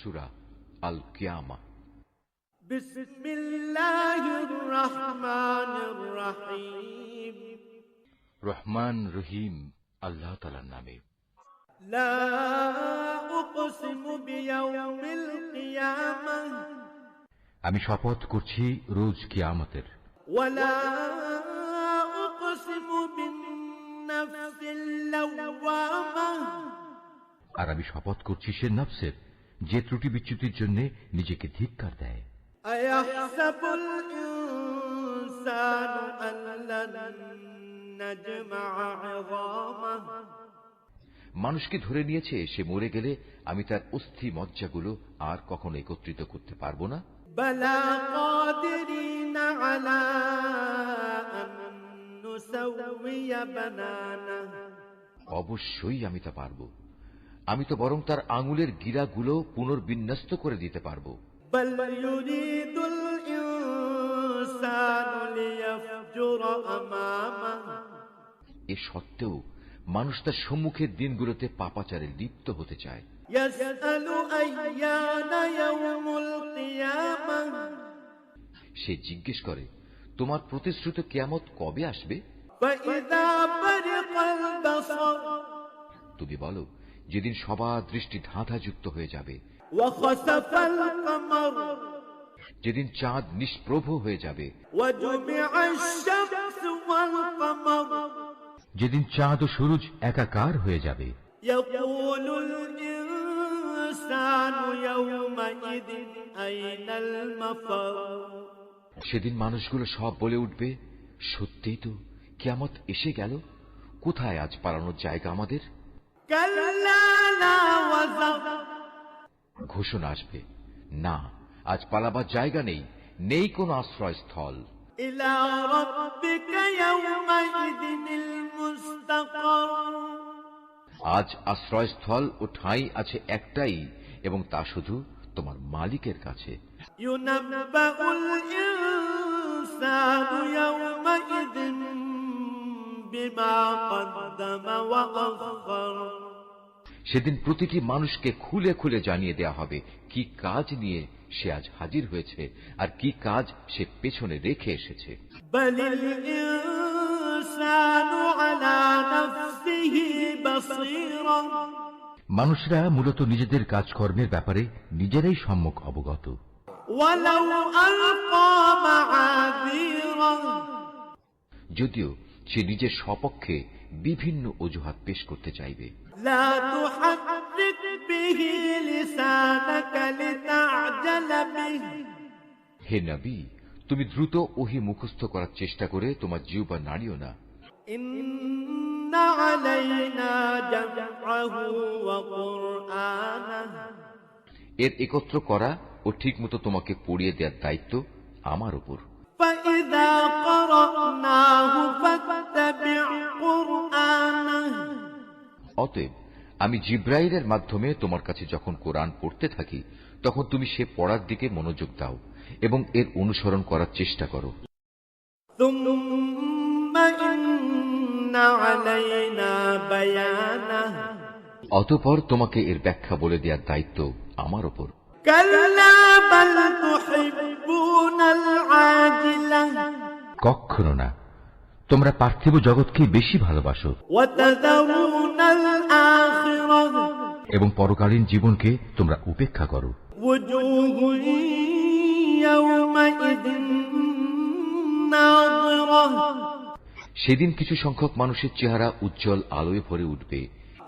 সূরা আল কিয়ামা। বিসমিল্লাহির রহমানির রহিম। রহমান রহিম আল্লাহ তাআলার নামে। লা উকসিমু বিয়াউমিল কিয়ামাহ, আমি শপথ করছি রোজ কিয়ামতের। ওয়ালা উকসিমু বিন-নাফসিল লাওয়ামাহ, আর আমি শপথ করছি সে নফসের যে ত্রুটি বিচ্যুতির জন্য নিজেকে ধিক্কার দেয়। আয়াহসাবুল ইনসানু আল্লান নাজমা'a 'ইযামাহ, মানুষকে ধরে নিয়েছে সে মরে গেলে আমি তার অস্থি মজ্জাগুলো আর কখনো একত্রিত করতে পারবো না। বালা কাদিরিনা আলা আন নুসাউইয়া বানানা, অবশ্যই আমি তা পারবো। আমি তো বরং তার আঙুলের গিরাগুলো পুনর্বিন্যস্ত করে দিতে পারবো। বাল ইউরিদুল ইনসানু লিয়াফজুরা আমামাহ, এ সত্ত্বেও মানুষ তার সম্মুখের দিনগুলোতে পাপাচারে লিপ্ত হতে চায়। ইয়াসআলু আইয়ানা ইয়াউমুল কিয়ামাহ, সে জিজ্ঞেস করে তোমার প্রতিশ্রুত কিয়ামত কবে আসবে? ফাইযা বারিকাল বাসার, তুমি বলো যেদিন সবার দৃষ্টি ধাঁধাযুক্ত হয়ে যাবে, ওয়া খাসাফাল কামার, যেদিন চাঁদ নিষ্প্রভ হয়ে যাবে, ওয়া জুমি'আশ শামসু ওয়াল কামার, যেদিন চাঁদ ও সূরজ একাকার হয়ে যাবে। ইয়াকুলুল ইনসানু ইয়াওমাইযিন আইনাল মাফার, সেদিন মানুষগুলো সব বলে উঠবে সত্যিই তো কিয়ামত এসে গেল, কোথায় আজ পালানোর জায়গা আমাদের? কাল্লা লা ওয়াজার, ঘোষণা আসবে না, আজ পালাবার জায়গা নেই, নেই কোনো আশ্রয়স্থল। ইলা রাব্বিকা ইয়াওমাইযিনিল মুস্তাকার, আজ আশ্রয়স্থল ও ঠাঁই আছে একটাই, এবং তা শুধু তোমার মালিকের কাছে। ইউনাব্বাউল ইনসানু ইয়াওমাইযিন বিমা কদ্দামা ওয়া আখার, সেদিন প্রতিটি মানুষকে খুলে খুলে জানিয়ে দেয়া হবে কি কাজ নিয়ে সে আজ হাজির হয়েছে আর কি কাজ সে পেছনে রেখে এসেছে। বালিল ইনসানু আলা নাফসিহি বাসীরা, মানুষরা মূলত নিজেদের কাজকর্মের ব্যাপারে নিজেরাই সম্যক অবগত। ওয়ালাউ আলকা মাআযীরা, যদিও সে নিজের সপক্ষে বিভিন্ন অজুহাত পেশ করতে চাইবে। লা তুহাররিক বিহি লিসানাকা লিতা'জালা বিহি, হে নবী, তুমি দ্রুত ওহী মুখস্থ করার চেষ্টা করে তোমার জিহ্বা নাড়িও না। ইন্না আলাইনা জামআহু ওয়া কুরআনাহ, এর একত্র করা ও ঠিকমতো তোমাকে পড়িয়ে দেওয়ার দায়িত্ব আমার উপর। ফাইযা ক্বরানাহু ফাত্তাবি' কুরআনাহ, অতএব আমি জিব্রাইলের মাধ্যমে তোমার কাছে যখন কোরআন পড়তে থাকি তখন তুমি সে পড়ার দিকে মনোযোগ দাও এবং এর অনুসরণ করার চেষ্টা করো। সুম্মা ইন্না আলাইনা বায়ানাহ, অতঃপর তোমাকে এর ব্যাখ্যা বলে দেওয়ার দায়িত্ব আমার উপর। কাল্লা বাল তুহিব্বুনাল আজিলাহ, কখনো না, তোমরা পার্থিব জগৎকে বেশি ভালোবাসো ওয়া তাযারুনাল আখিরাহ, এবং পরকালীন জীবনকে তোমরা উপেক্ষা করো। ওয়াজুহুন ইয়াওমাইযিন নাযিরাহ, সেদিন কিছু সংখ্যক মানুষের চেহারা উজ্জ্বল আলোয় ভরে উঠবে।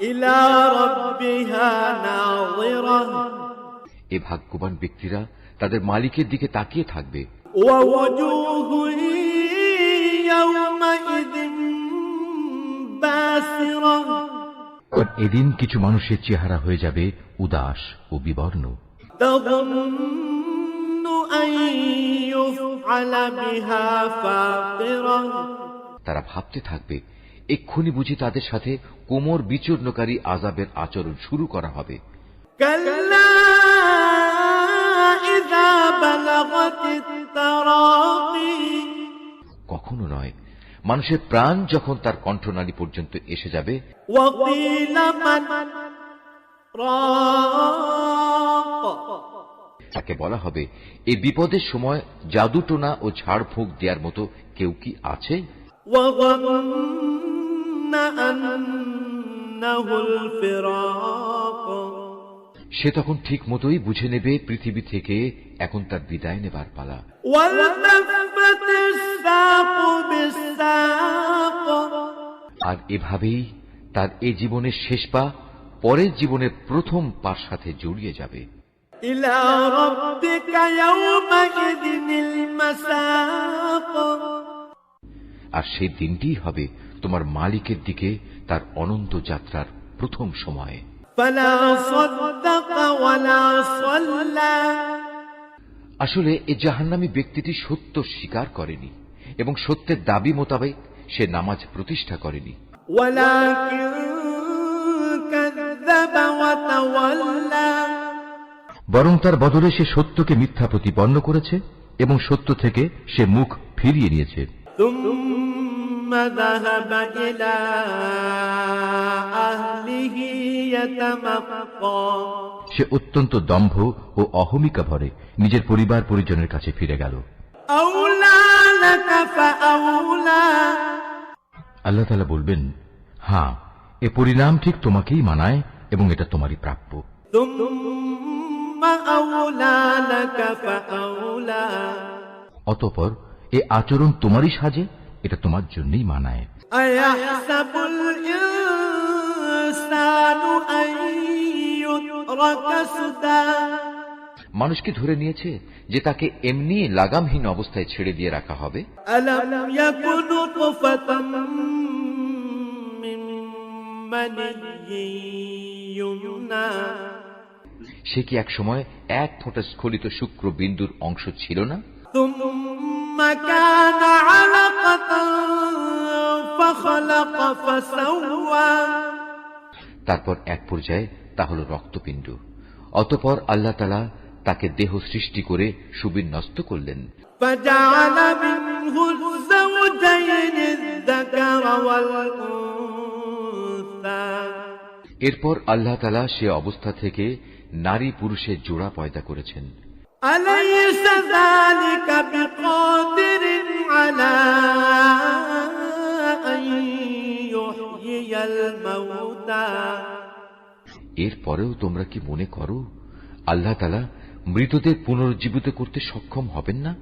ইলা রাব্বিহা নাযিরাহ, এ ভাগ্যবান ব্যক্তিরা তাদের মালিকের দিকে তাকিয়ে থাকবে। ওয়া ওয়াজুহুন ইয়াওমাইযিন বাসিরাহ, আর এদিন কিছু মানুষের চেহারা হয়ে যাবে উদাস ও বিবর্ণ। তাযুন্নু আন ইউফআলা বিহা ফাকিরাহ, তারা ভাবতে থাকবে এক্ষুনি বুঝি তাদের সাথে কোমর বিচূর্ণকারী আযাবের আচরণ শুরু করা হবে। কাল্লা ইযা বালাগাতিত তারাকি, কখনো নয়, মানুষের প্রাণ যখন তার কণ্ঠনালী পর্যন্ত এসে যাবে। ওয়া কিলা মান রাক, তাকে বলা হবে, এই বিপদের সময় জাদুটোনা ও ঝাড়ফুঁক দেওয়ার মতো কেউ কি আছে? وظن أنه الفراق সে তখন ঠিক মতোই বুঝে নেবে পৃথিবী থেকে এখন তার বিদায় নেবার পালা। والتفت الساق بالساق আর এভাবেই তার এই জীবনের শেষ পা পরের জীবনের প্রথম পার সাথে জড়িয়ে যাবে। إلى ربك يومئذ المساق আর সেই দিনটিই হবে তোমার মালিকের দিকে তার অনন্ত যাত্রার প্রথম সময়। فلا صدق ولا صلى আসলে এই জাহান্নামী ব্যক্তিটি সত্য স্বীকার করেনি এবং সত্যের দাবি মোতাবেক সে নামাজ প্রতিষ্ঠা করেনি, ولكن كذب وتولى বরং তার বদলে সে সত্যকে মিথ্যা প্রতিপন্ন করেছে এবং সত্য থেকে সে মুখ ফিরিয়ে নিয়েছে। ثم ذهب إلى أهله يتمطى সে অত্যন্ত দম্ভ ও অহমিকা ভরে নিজের পরিবার পরিজনের কাছে ফিরে গেল। أولى لك فأولى আল্লাহ তাআলা বলবেন, হ্যাঁ, এ পরিণাম ঠিক তোমাকেই মানায় এবং এটা তোমারই প্রাপ্য। ثم أولى لك فأولى অতঃপর এ আচরণ তোমারই সাজে, এটা তোমার জন্যই মানায়। أيحسب الإنسان أن يترك سدى মানুষ কি ধরে নিয়েছে যে তাকে এমনি লাগামহীন অবস্থায় ছেড়ে দিয়ে রাখা হবে? ألم يكن نطفة من مني يمنى সে কি এক সময় এক ফোঁটা স্খলিত শুক্র বিন্দুর অংশ ছিল না? ثم كان علقة فخلق فسوى তারপর এক পর্যায়ে তা হল রক্তপিণ্ড। অতঃপর আল্লাহ তাআলা তাকে দেহ সৃষ্টি করে সুবিন্যস্ত করলেন। فجعل منه الزوجين الذكر والأنثى এরপর আল্লাহ তাআলা সে অবস্থা থেকে নারী পুরুষের জোড়া পয়দা করেছেন। أليس ذلك بقادر على أن يحيي الموتى এরপরেও তোমরা কি মনে করো আল্লাহ তাআলা মৃতদের পুনরুজ্জীবিত করতে সক্ষম হবেন না?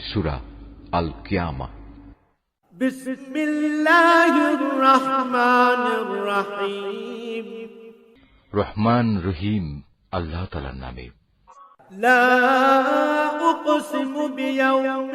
সূরা আল কিয়ামা। بسم الله الرحمن الرحيم রহমান রহিম আল্লাহ তাআলার নামে। لا أقسم بيوم